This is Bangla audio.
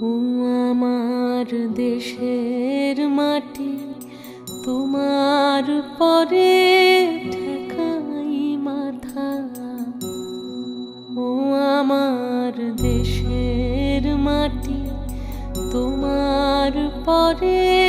ও আমার দেশের মাটি, তোমার পরে ঠেকাই মাথা। ও আমার দেশের মাটি, তোমার পরে